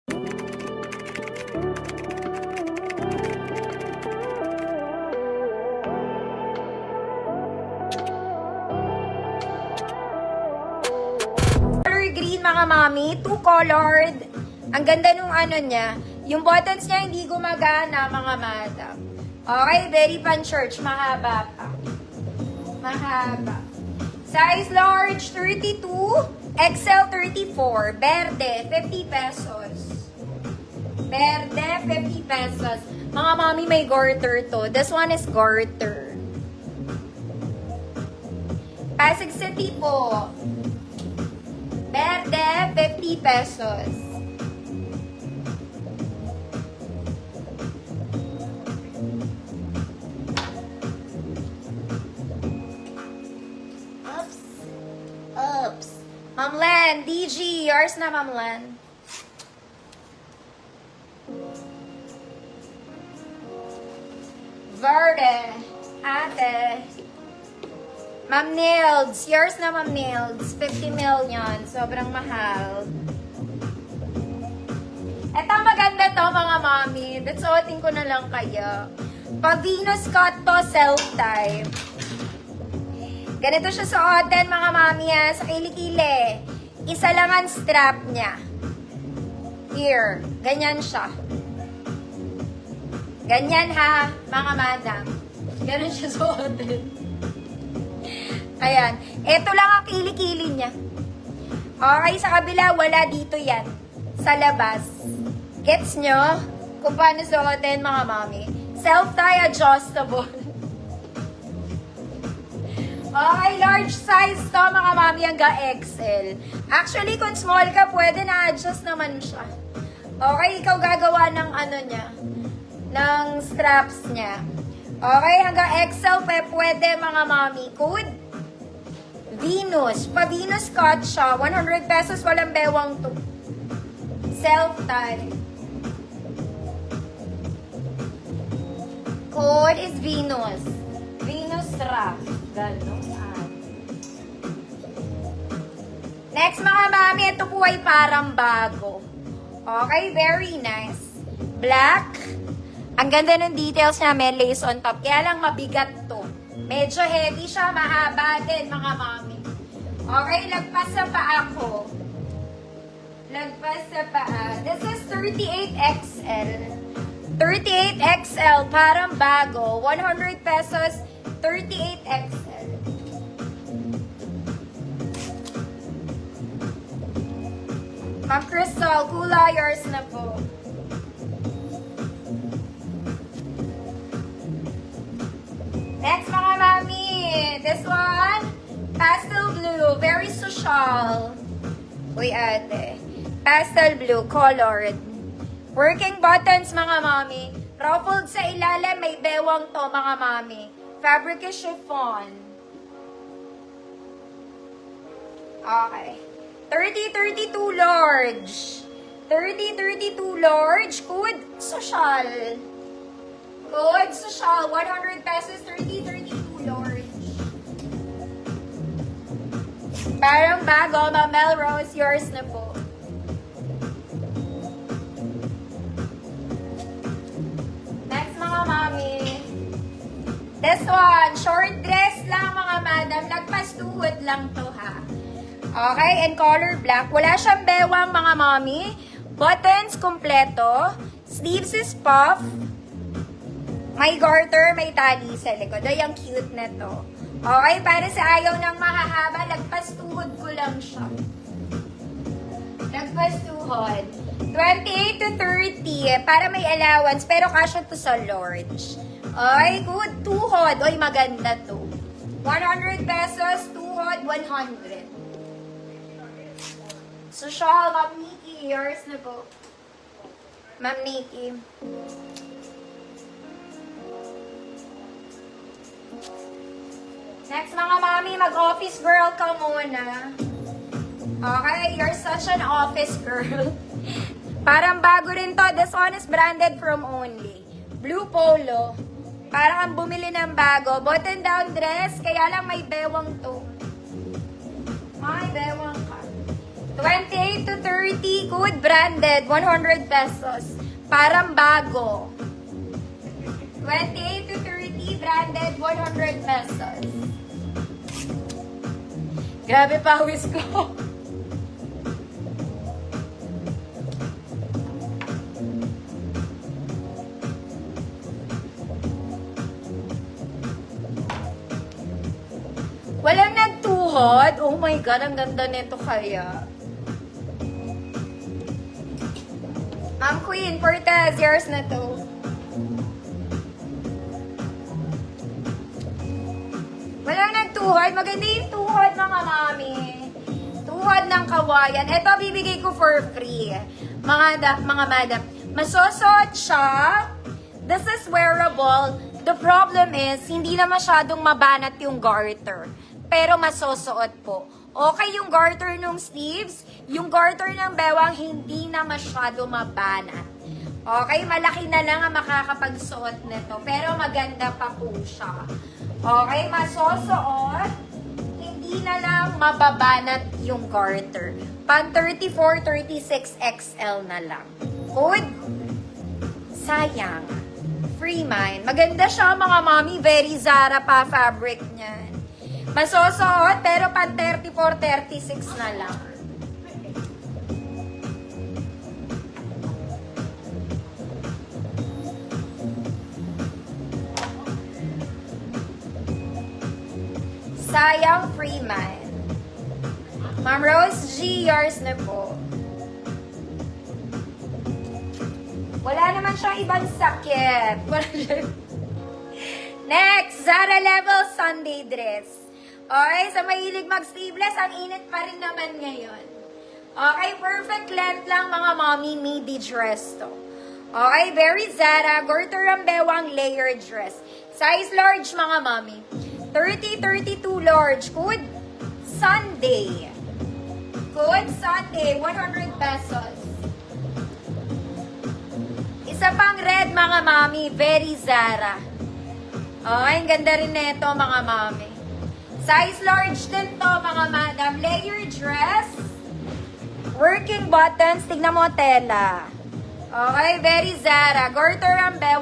Color green mga mami, two-colored. Ang ganda nung ano niya. Yung buttons niya hindi gumagana mga madam. Okay, very pan-church. Mahaba pa. Mahaba. Size large, 32. XL, 34. Verde, 50 pesos. Verde, 50 pesos. Mga mami, may garter to. This one is garter. Pasig City po. Verde, 50 pesos. Oops. Ma'am Len, DG, yours na Ma'am Len. Verde, ate. Ma'am Nilds, yours na Ma'am Nilds. 50 million, sobrang mahal. Eto maganda to mga mami. Datsuotin ko na lang kaya. Pa-Venus cut to, self-type. Ganito siya suotin mga mami ha, sa kilikili. Isa lang ang strap niya. Here, ganyan siya. Ganyan ha, mga madam. Ganun siya suotin. Ayan. Ito lang ang kilikili niya. Okay, sa kabila, wala dito yan. Sa labas. Gets nyo? Kung paano suotin mga mami. Self-tie adjustable. Okay, large size to mga mami hanggang XL. Actually, kung small ka, pwede na-adjust naman siya. Okay, ikaw gagawa ng ano niya. Ng straps niya. Okay, hanggang XL pwede mga mami. Code? Venus. Pa-Venus cut siya. 100 pesos, walang bewang to. Self-tie. Code is Venus. Venus strap. Ganon. Next mga mami, ito po ay parang bago. Okay, very nice. Black. Ang ganda ng details niya, may lace on top. Kaya lang mabigat to. Medyo heavy siya, mahaba din mga mami. Okay, lagpas sa paa ko. Lagpas sa paa. This is 38XL. 38XL, parang bago. 100 pesos, 38XL. Ma'am Crystal, Kula, yours na po. Next mga mami, this one, pastel blue, very social. Uy ate, pastel blue, colored. Working buttons mga mami, ruffled sa ilalim, may bewang to mga mami. Fabric is chiffon. Okay. 30-32 large. 30-32 large. Code social. Code social. 100 pesos. 30-32 large. Parang bago. Ma'am Melrose, yours na po. Next mga mami. This one. Short dress lang mga madam. Lagpas tuhod lang to ha. Okay, and color black. Wala siyang bewang mga mami. Buttons kompleto. Sleeves is puff. May garter, may tali sa likod. Ay, ang cute na to. Okay, para sa ayaw ng mahahaba, lagpas tuhod ko lang siya. Lagpas tuhod. 28 to 30, para may allowance, pero kasya to sa large. Okay, good. Tuhod. Oy, maganda to. 100 pesos, tuhod, 100. Social, Ma'am Nikki, yours na po. Ma'am Nikki. Next mga mami, mag-office girl ka muna. Okay, you're such an office girl. Parang bago rin to. This one is branded from Only. Blue polo. Parang ang bumili ng bago. Button down dress, kaya lang may bewang to. May bewang ka. 28 to 30, good branded, 100 pesos. Parang bago. 28 to 30, branded, 100 pesos. Grabe pawis ko. Walang nagtuhod? Oh my God, ang ganda nito kaya. Ma'am Queen, Cortez, yours na to. Walang nagtuhod? Maganda yung tuhod, mga mami. Tuhod ng kawayan. Ito, bibigay ko for free. Mga madam. Masosot siya. This is wearable. The problem is, hindi na masyadong mabanat yung garter. Pero masusuot po. Okay yung garter ng sleeves, yung garter ng bewang hindi na masyado mabanat. Okay, malaki na lang ang makakapagsuot nito. Pero maganda pa po siya. Okay, masusuot, hindi na lang mababanat yung garter. Pan 34, 36 XL na lang. Good? Sayang. Free mind. Maganda siya, mga mami. Very Zara pa fabric niyan. Masusuot, pero pan 34, 36 na lang. Sayang, free man. Ma'am Rose G, yours na po. Wala naman siyang ibang sakit. Wala siyang... Next, Zara Level Sunday Dress. Okay, sa mahilig mag-sleeveless, ang init pa rin naman ngayon. Okay, perfect length lang mga mommy, midi dress to. Okay, very Zara, garter ang bewang layered dress. Size large mga mommy. 30, 32 large. Good Sunday. Good Sunday, 100 pesos. Isa pang red mga mommy, very Zara. Okay, ang ganda rin na ito mga mommy. Size large din to, mga madam. Layer dress. Working buttons. Tignan mo tela. Okay, very Zara. Garter ang bewa.